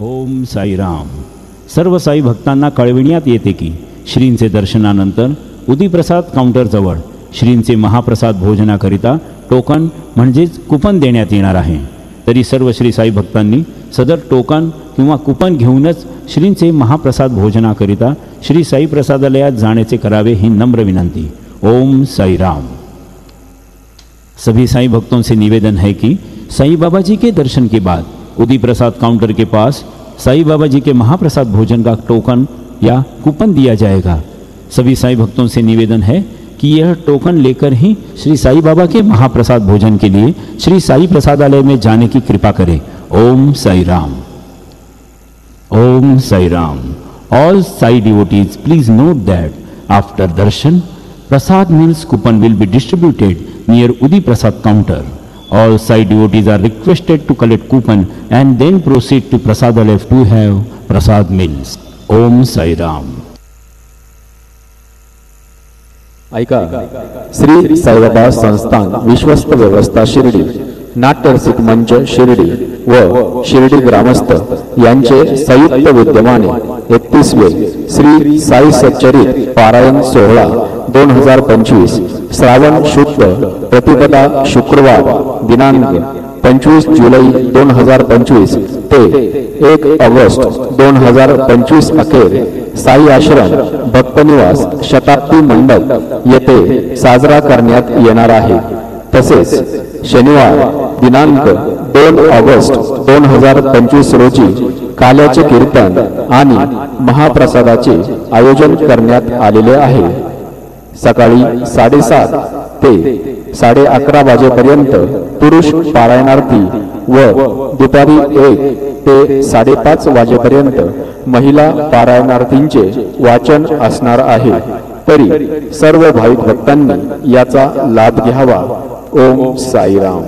ओम साईराम. सर्व साई भक्तांना कळविण्यात येते की श्रींचे दर्शनानंतर उदीप्रसाद काउंटरजवळ श्रींचे महाप्रसाद भोजनाकरिता टोकन म्हणजेच कुपन देण्यात येणार आहे. तरी सर्व श्री साई भक्तांनी सदर टोकन किंवा कुपन घेऊनच श्रींचे महाप्रसाद भोजनाकरिता श्री साई प्रसादालयात जाण्याचे करावे ही नम्र विनंती. ओम साईराम. सभी साई भक्तों से निवेदन है कि साई बाबा जी के दर्शन के बाद उदी प्रसाद काउंटर के पास साई बाबा जी के महाप्रसाद भोजन का टोकन या कूपन दिया जाएगा. सभी साई भक्तों से निवेदन है कि यह टोकन लेकर ही श्री साई बाबा के महाप्रसाद भोजन के लिए श्री साई प्रसादालय में जाने की कृपा करें. ओम साई राम. ओम Sai Ram. All Sai devotees, please note that after darshan, prasad meals coupon will be distributed near Udi Prasad counter. All Sai devotees are requested to collect coupon and then proceed to Prasadalaya to have prasad meals. Om Sai Ram. ऐका, श्री साईबाबा संस्थान विश्वस्त व्यवस्था शिर्डी, नाट्यरसिक मंच शिर्डी व शिर्डी ग्रामस्थ यांचे संयुक्त विद्यमाने 31वे श्री साई सच्चरित पारायण सोहळा 2025 श्रावण शुद्ध प्रतिपदा शुक्रवार दिनांक 25 जुलै 2025 ते 1 ऑगस्ट 2025 अखेर साई आश्रम भक्तनिवास शताब्दी मंडप येथे साजरा करण्यात येणार आहे. तसेच शनिवार दिनांक 2 ऑगस्ट 2025 रोजी काल्याचे कीर्तन आणि महाप्रसादाचे आयोजन करण्यात आलेले आहे. सकाळी 7:30 ते 11:30 वाजेपर्यंत पुरुष पारायणार्थी व दुपारी 1 ते 5:30 वाजेपर्यंत महिला पारायणार्थींचे वाचन असणार आहे. तरी सर्व भाविक भक्तांनी याचा लाभ घ्यावा. ओम साईराम.